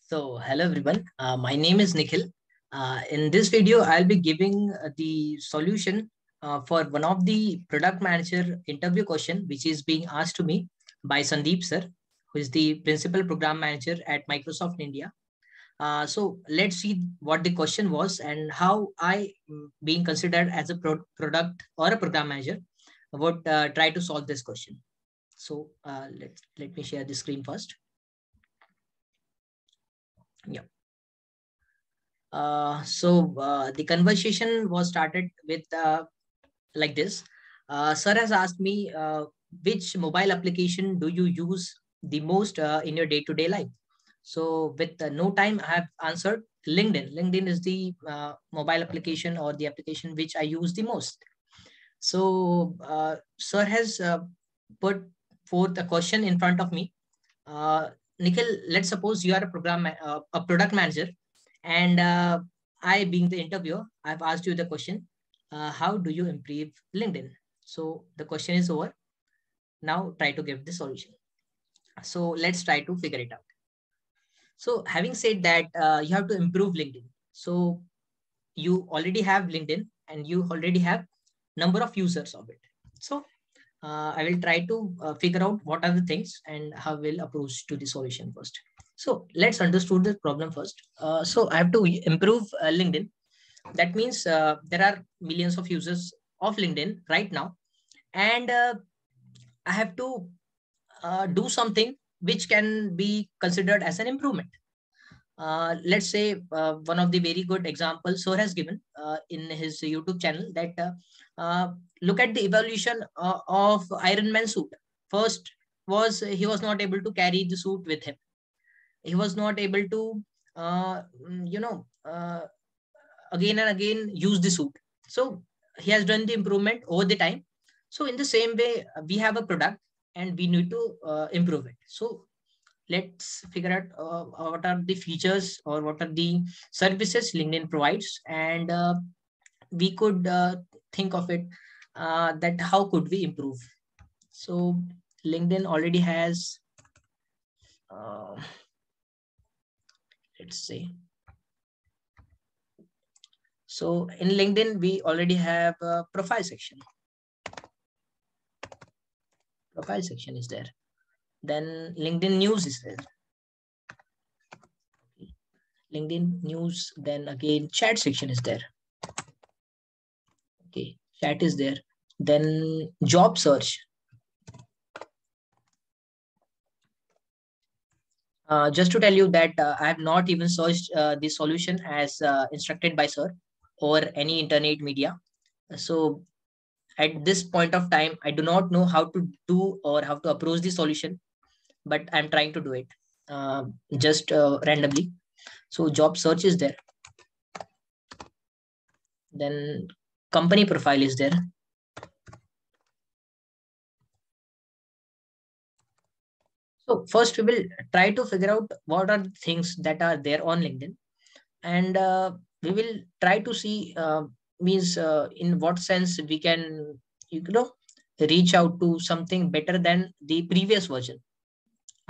So, hello everyone. My name is Nikhil. In this video, I'll be giving the solution for one of the product manager interview question, which is being asked to me by Sandeep sir, who is the principal program manager at Microsoft India. So let's see what the question was and how I, being considered as a product or a program manager, would try to solve this question. So let me share the screen first. Yeah. The conversation was started with like this. Sir has asked me, which mobile application do you use the most in your day-to-day life? So with no time, I have answered LinkedIn. LinkedIn is the mobile application or the application which I use the most. So sir has put forth a question in front of me. Nikhil, let's suppose you are a product manager, and I, being the interviewer, I've asked you the question, how do you improve LinkedIn? So the question is over. Now try to give the solution. So let's try to figure it out. So having said that, you have to improve LinkedIn. So you already have LinkedIn and you already have number of users of it. So I will try to figure out what are the things and how we'll approach to the solution first. So let's understand the problem first. So I have to improve LinkedIn. That means there are millions of users of LinkedIn right now, and I have to do something which can be considered as an improvement. Let's say one of the very good examples Sir has given in his YouTube channel that look at the evolution of Iron Man suit. First was he was not able to carry the suit with him. He was not able to, you know, again and again use the suit. So he has done the improvement over the time. So in the same way, we have a product and we need to improve it. So let's figure out what are the features or what are the services LinkedIn provides, and we could think of it that how could we improve. So LinkedIn already has, uh, let's say, so in LinkedIn we already have a profile section. Profile section is there. Then LinkedIn news is there. LinkedIn news. Then again, chat section is there. Okay, chat is there. Then job search. Just to tell you that I have not even searched the solution as instructed by Sir or any internet media. So at this point of time, I do not know how to do or how to approach the solution, but I'm trying to do it just randomly. So job search is there. Then company profile is there. So first we will try to figure out what are the things that are there on LinkedIn, and we will try to see means in what sense we can, you know, reach out to something better than the previous version.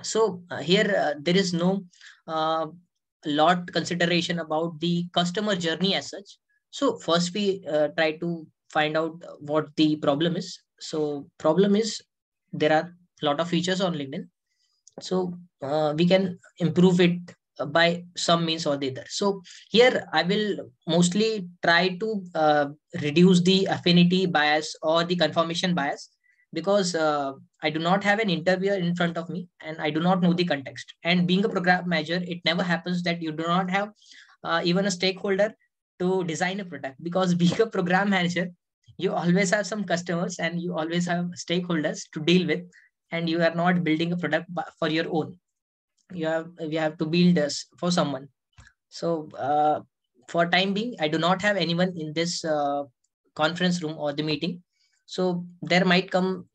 So here there is no lot consideration about the customer journey as such. So first we try to find out what the problem is. So problem is there are a lot of features on LinkedIn, so we can improve it by some means or the other. So here I will mostly try to reduce the affinity bias or the confirmation bias, because I do not have an interviewer in front of me and I do not know the context. And being a program manager, it never happens that you do not have even a stakeholder to design a product, because being a program manager, you always have some customers and you always have stakeholders to deal with, and you are not building a product for your own. You have to build this for someone. So for time being, I do not have anyone in this conference room or the meeting. So there might come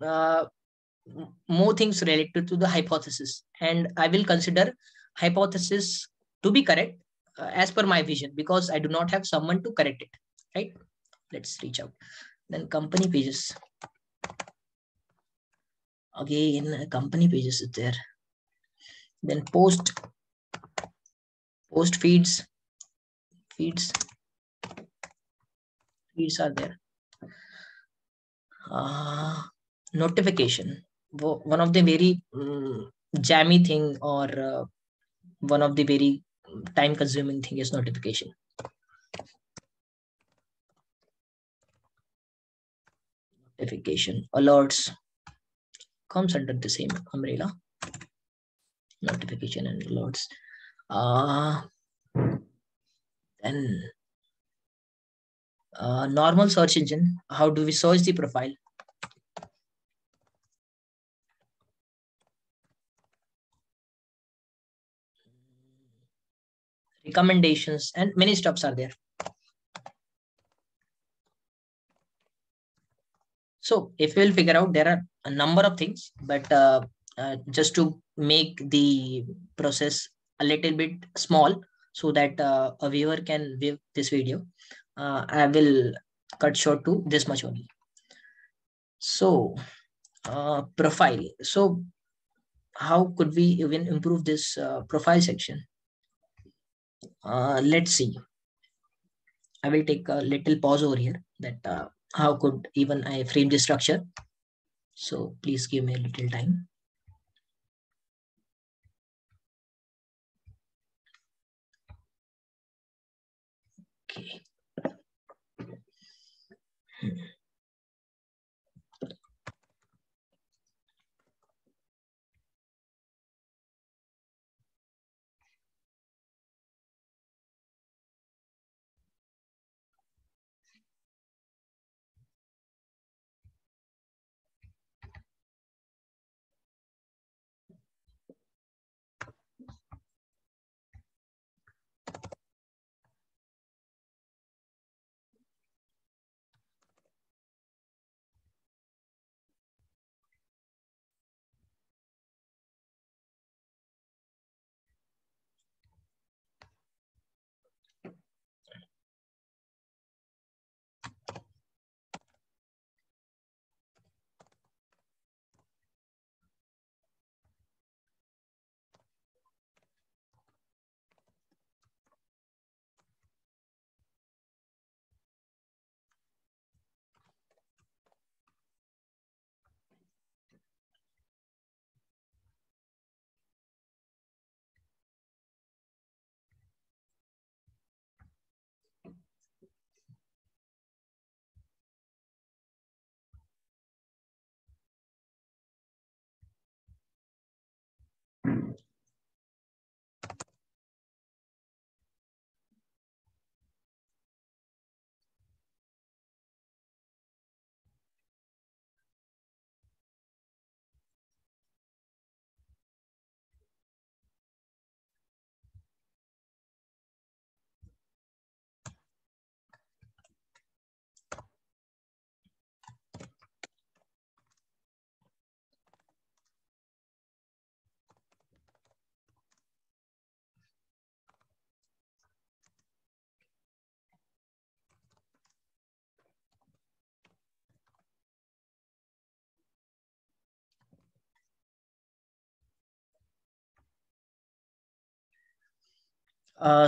more things related to the hypothesis, and I will consider hypothesis to be correct as per my vision, because I do not have someone to correct it. Right? Let's reach out. Then company pages. Again, company pages is there. Then post Post feeds are there. Notification, one of the very jammy thing, or one of the very time consuming thing is notification. Notification alerts comes under the same umbrella. Notification and alerts. Then normal search engine. How do we search the profile? Recommendations and many stuffs are there. So if we'll figure out, there are a number of things, but just to make the process a little bit small so that a viewer can view this video, I will cut short to this much only. So profile. So how could we even improve this profile section? Let's see. I will take a little pause over here, that how could even I frame the structure. So please give me a little time. Okay.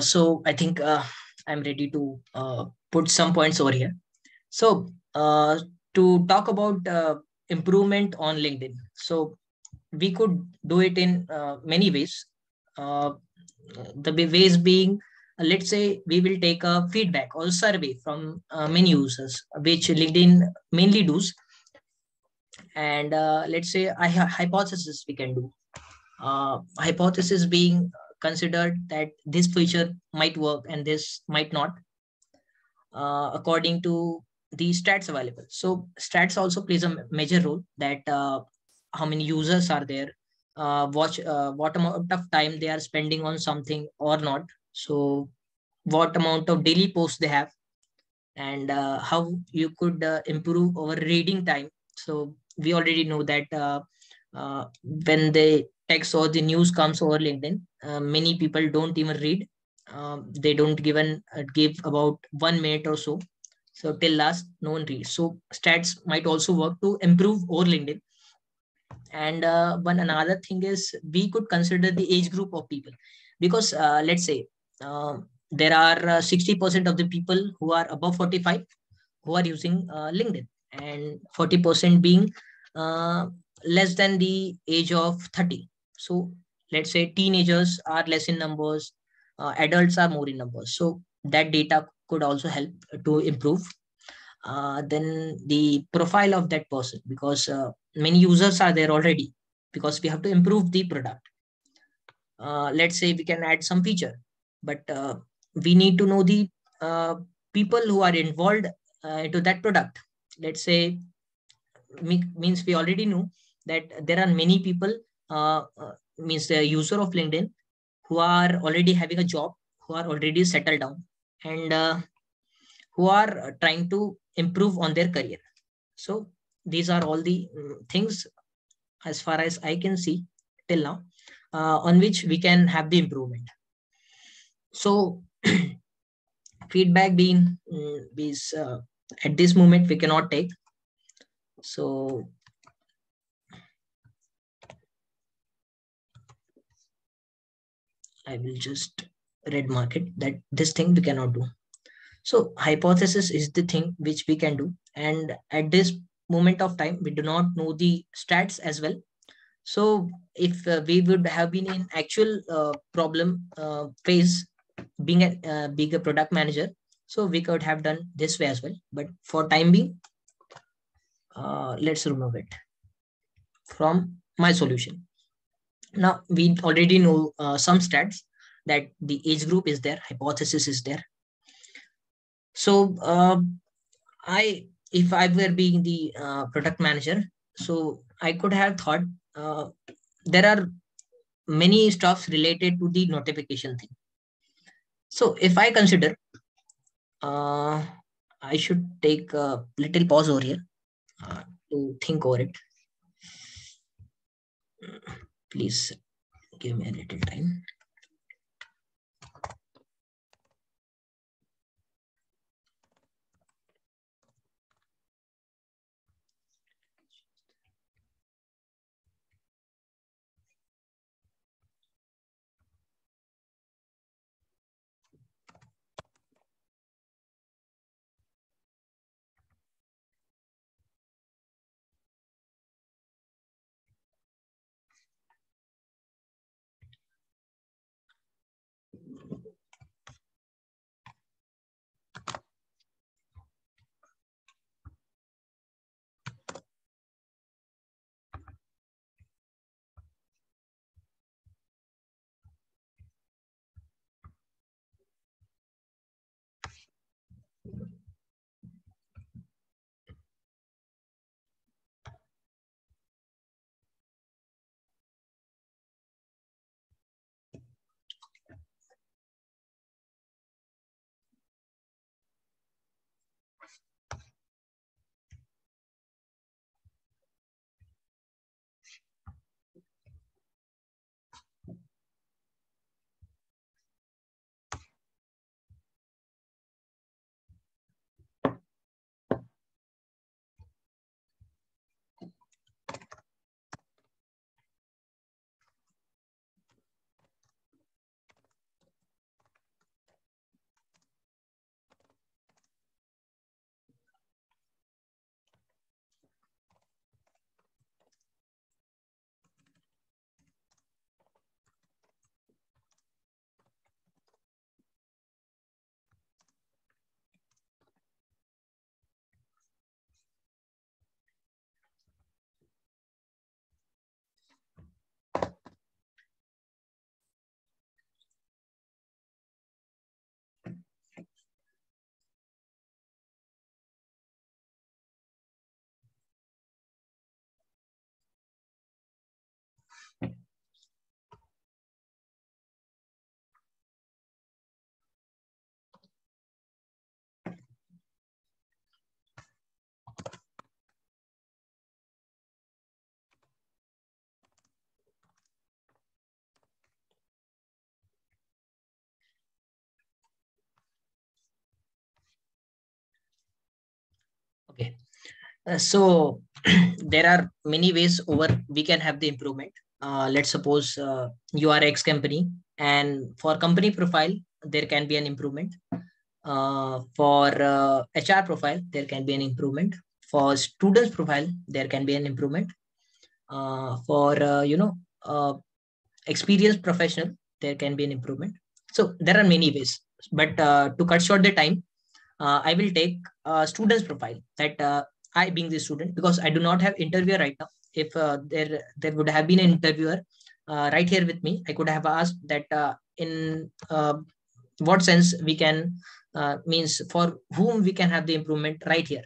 So I think I'm ready to put some points over here. So to talk about improvement on LinkedIn, so we could do it in many ways. Uh, the ways being, let's say we will take a feedback or survey from many users, which LinkedIn mainly does, and let's say a hypothesis we can do. Hypothesis being considered that this feature might work and this might not, according to the stats available. So stats also plays a major role, that how many users are there, what amount of time they are spending on something or not. So what amount of daily posts they have, and how you could improve our reading time. So we already know that when the text or the news comes over LinkedIn, many people don't even read. They don't even give about 1 minute or so. So till last, no one reads. So stats might also work to improve over LinkedIn. And one another thing is, we could consider the age group of people, because let's say there are 60% of the people who are above 45 who are using LinkedIn, and 40% being uh, less than the age of 30. So let's say teenagers are less in numbers, adults are more in numbers. So that data could also help to improve. Then the profile of that person, because many users are there already, because we have to improve the product. Let's say we can add some feature, but we need to know the uh, people who are involved into that product. Let's say means we already know that there are many people, means the user of LinkedIn, who are already having a job, who are already settled down, and who are trying to improve on their career. So these are all the things, as far as I can see till now, on which we can have the improvement. So feedback being is at this moment we cannot take. So I will just red mark it that this thing we cannot do. So hypothesis is the thing which we can do, and at this moment of time we do not know the stats as well. So if we would have been in actual problem phase, being a product manager, so we could have done this way as well. But for time being, let's remove it from my solution. Now we already know some stats, that the age group is there, hypothesis is there. So if I were being the product manager, so I could have thought there are many stuffs related to the notification thing. So if I consider, I should take a little pause over here to think over it. Please give me a little time. Okay. So there are many ways over we can have the improvement. Let's suppose you are X company, and for company profile, there can be an improvement. For HR profile, there can be an improvement. For students profile, there can be an improvement. For experienced professional, there can be an improvement. So there are many ways, but to cut short the time, I will take students profile, that I being the student, because I do not have interviewer right now. If there would have been an interviewer right here with me, I could have asked that in what sense we can means for whom we can have the improvement right here.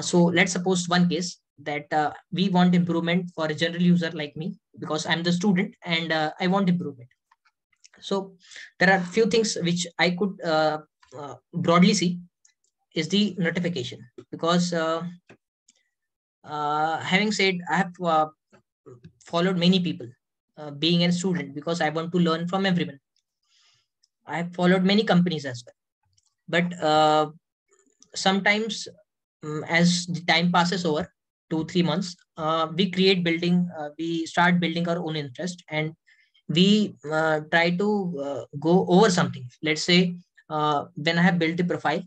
So let's suppose one case that we want improvement for a general user like me, because I'm the student and I want improvement. So there are few things which I could broadly see is the notification, because having said, I have followed many people being a student, because I want to learn from everyone. I have followed many companies as well, but sometimes as the time passes over 2-3 months, we start building our own interest, and we try to go over something. Let's say when I have built the profile,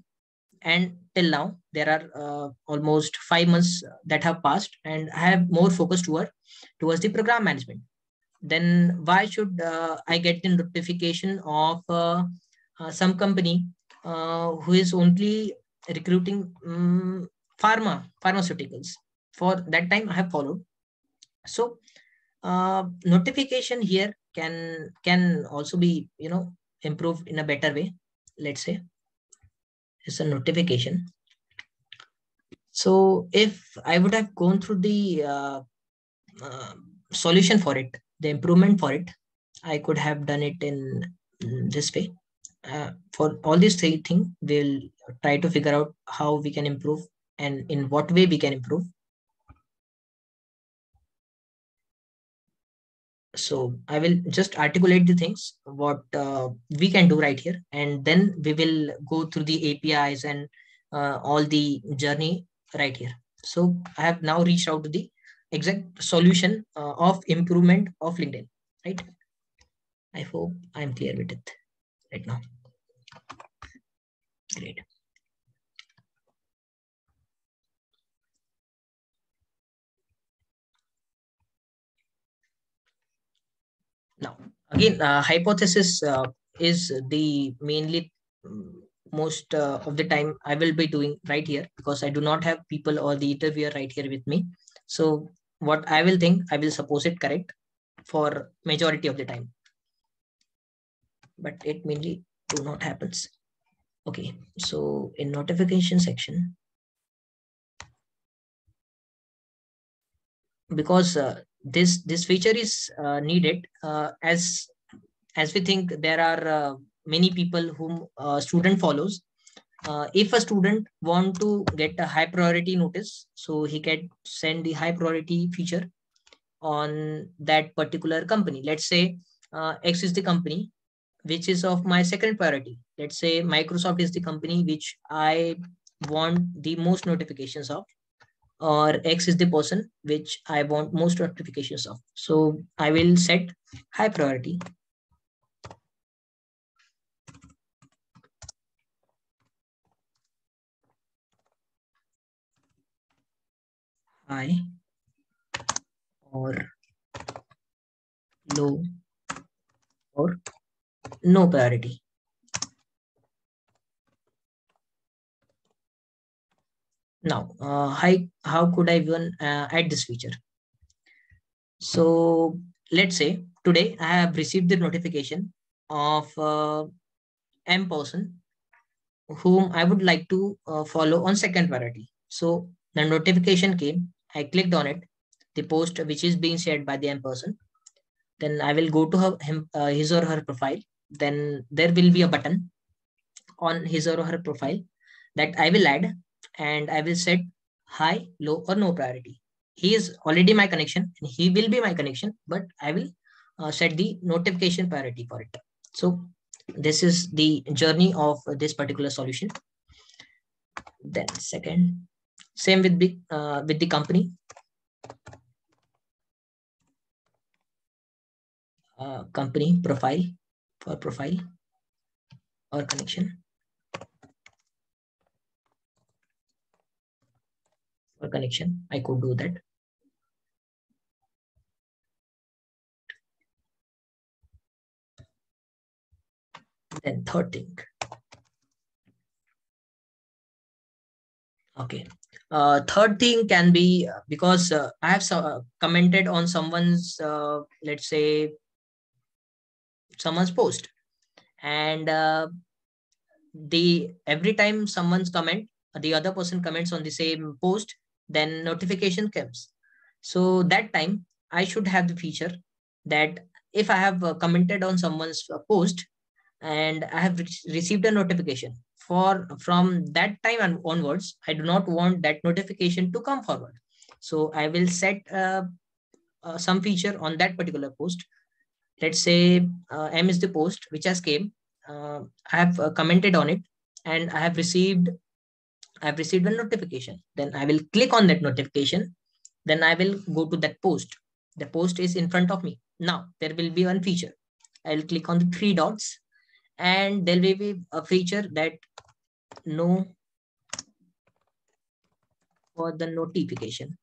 and till now there are almost 5 months that have passed, and I have more focus towards the program management. Then why should I get the notification of some company who is only recruiting pharmaceuticals? For that time I have followed. So notification here can also be improved in a better way. Let's say it's a notification. So if I would have gone through the solution for it, the improvement for it, I could have done it in this way. For all these three things, we'll try to figure out how we can improve and in what way we can improve. So I will just articulate the things what we can do right here, and then we will go through the APIs and all the journey right here. So I have now reached out to the exact solution of improvement of LinkedIn, right? I hope I'm clear with it right now. Great. Now, again, hypothesis is the mainly most of the time I will be doing right here, because I do not have people or the interviewer right here with me. So what I will think, I will suppose it correct for majority of the time, but it mainly do not happens. Okay, so in notification section, because this feature is needed as we think there are many people whom student follows. If a student want to get a high priority notice, so he can send the high priority feature on that particular company. Let's say X is the company which is of my second priority. Let's say Microsoft is the company which I want the most notifications of, or X is the person which I want most notifications of. So I will set high priority. High or low or no priority. Now, how could I even add this feature? So let's say today I have received the notification of M person whom I would like to follow on second priority. So the notification came, I clicked on it, the post which is being shared by the M person. Then I will go to his or her profile. Then there will be a button on his or her profile that I will add, and I will set high, low, or no priority. He is already my connection, and he will be my connection, but I will set the notification priority for it. So this is the journey of this particular solution. Then second, same with the company. Company profile for profile. or connection. Or connection, I could do that. Then third thing. Okay. Third thing can be because I have commented on someone's, let's say, someone's post, and the every time someone's comment, the other person comments on the same post, then notification comes. So that time I should have the feature that if I have commented on someone's post and I have received a notification from that time and onwards, I do not want that notification to come forward. So I will set some feature on that particular post. Let's say M is the post which has came. I have commented on it and I've received a notification. Then I will click on that notification. Then I will go to that post. The post is in front of me. Now there will be one feature. I'll click on the three dots and there will be a feature that no for the notification.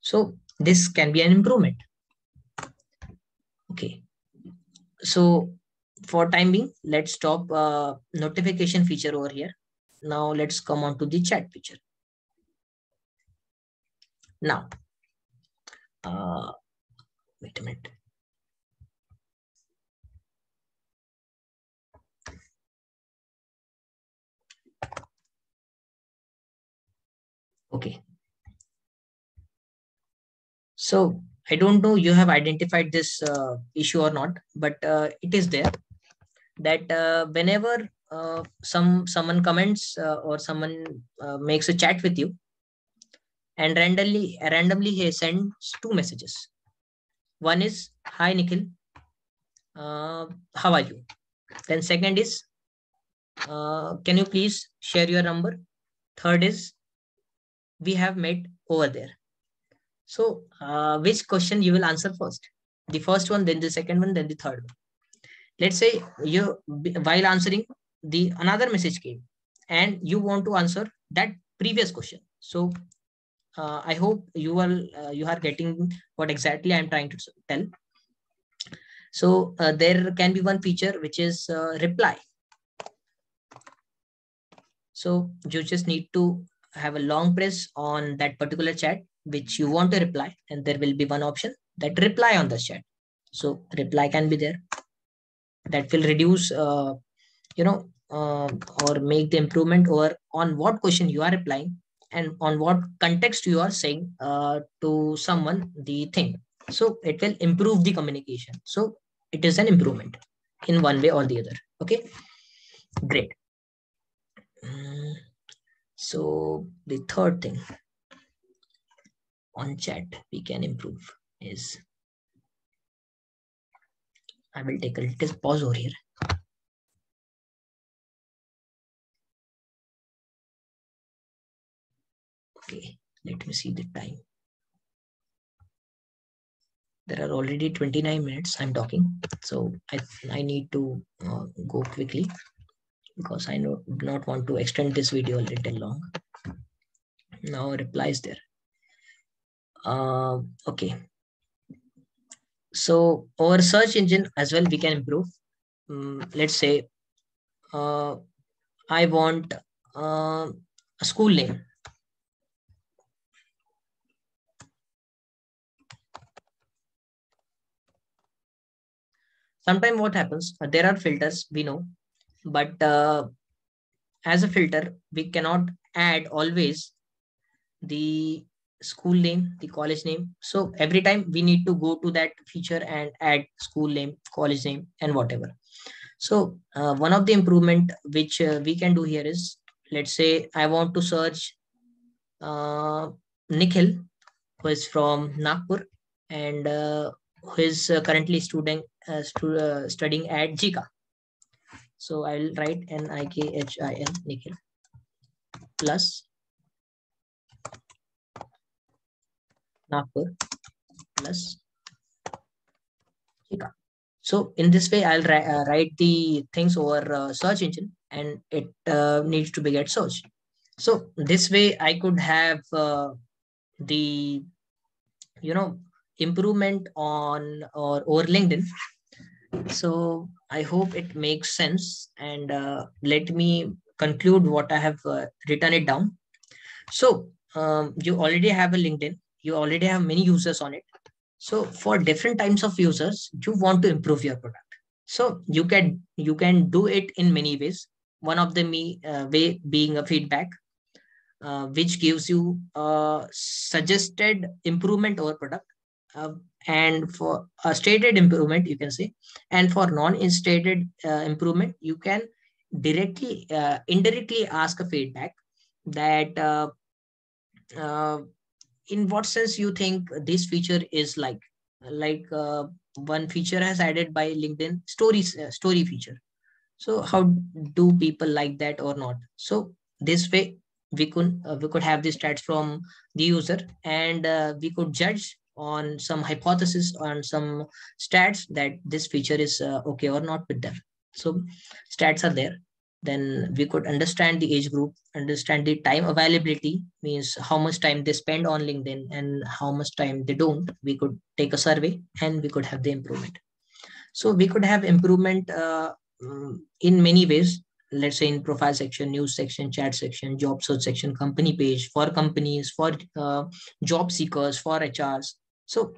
So this can be an improvement. Okay. So for time being, let's stop notification feature over here. Now let's come on to the chat feature. Now, wait a minute. Okay. So I don't know you have identified this issue or not, but it is there that whenever someone comments or someone makes a chat with you, and randomly he sends two messages. One is, "Hi Nikhil, how are you?" Then second is, "Can you please share your number?" Third is, "We have met over there." So which question you will answer first? The first one, then the second one, then the third one. Let's say you, while answering, the another message came and you want to answer that previous question. So I hope you are getting what exactly I'm trying to tell. So there can be one feature which is reply. So you just need to have a long press on that particular chat which you want to reply, and there will be one option that reply on the chat. So reply can be there. That will reduce, or make the improvement over on what question you are replying and on what context you are saying to someone the thing. So it will improve the communication. So it is an improvement in one way or the other. Okay, great. So the third thing on chat we can improve is, I will take a little pause over here. Okay, let me see the time. There are already 29 minutes I'm talking, so I need to go quickly because I do not want to extend this video a little long. Now replies there. Okay. So our search engine as well we can improve. Let's say I want a school name. Sometimes what happens, there are filters we know, but as a filter we cannot add always the school name, the college name. So every time we need to go to that feature and add school name, college name, and whatever. So one of the improvement which we can do here is, let's say I want to search Nikhil, who is from Nagpur and who is currently studying at Jika. So I will write Nikhil, Nikhil plus Nagpur plus So in this way, I'll write the things over search engine, and it needs to be get searched. So this way, I could have the improvement on or over LinkedIn. So I hope it makes sense, and let me conclude what I have written it down. So you already have a LinkedIn, you already have many users on it. So for different types of users, you want to improve your product. So you can do it in many ways. One of the way being a feedback, which gives you suggested improvement over product, uh, and for a stated improvement, you can say, and for non-stated improvement, you can indirectly ask a feedback that uh, in what sense you think this feature is like one feature has added by LinkedIn stories, story feature. So how do people like that or not? So this way we could have the stats from the user, and we could judge on some hypothesis, on some stats, that this feature is okay or not with them. So stats are there. Then we could understand the age group, understand the time availability, means how much time they spend on LinkedIn and how much time they don't. We could take a survey and we could have the improvement. So we could have improvement in many ways. Let's say in profile section, news section, chat section, job search section, company page, for companies, for job seekers, for HRs. So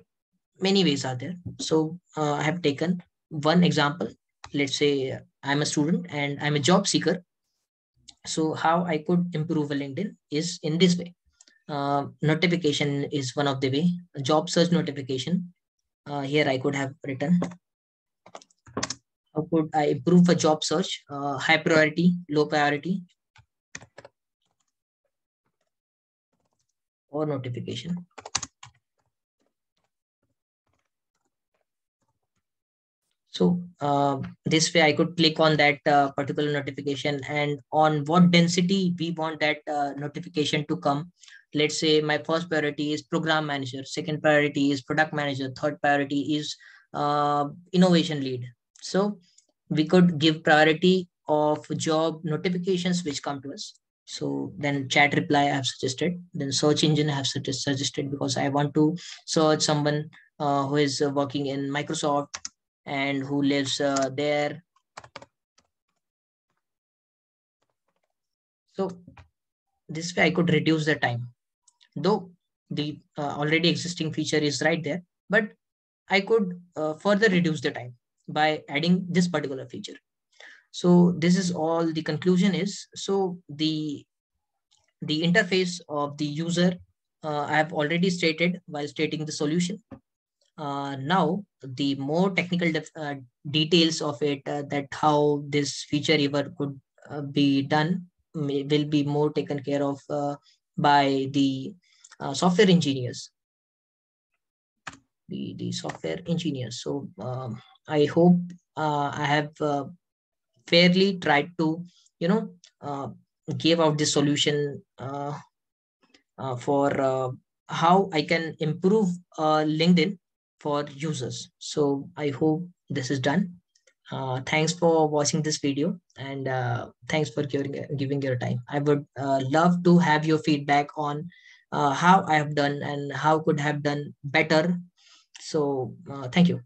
many ways are there. So I have taken one example. Let's say I'm a student and I'm a job seeker. So how I could improve a LinkedIn is in this way. Notification is one of the way. Job search notification. Here I could have written, how could I improve a job search? High priority, low priority, or notification. So this way I could click on that particular notification, and on what density we want that notification to come. Let's say my first priority is program manager, second priority is product manager, third priority is innovation lead. So we could give priority of job notifications which come to us. So then chat reply I have suggested, then search engine I have suggested, because I want to search someone who is working in Microsoft and who lives there. So this way I could reduce the time, though the already existing feature is right there, but I could further reduce the time by adding this particular feature. So this is all the conclusion is. So the interface of the user, I have already stated while stating the solution. Now the more technical details of it, that how this feature ever could be done, will be more taken care of by the software engineers, the software engineers. So I hope I have fairly tried to you know uh, give out the solution for how I can improve LinkedIn for users. So I hope this is done. Thanks for watching this video, and thanks for giving your time. I would love to have your feedback on how I have done and how could have done better. So thank you.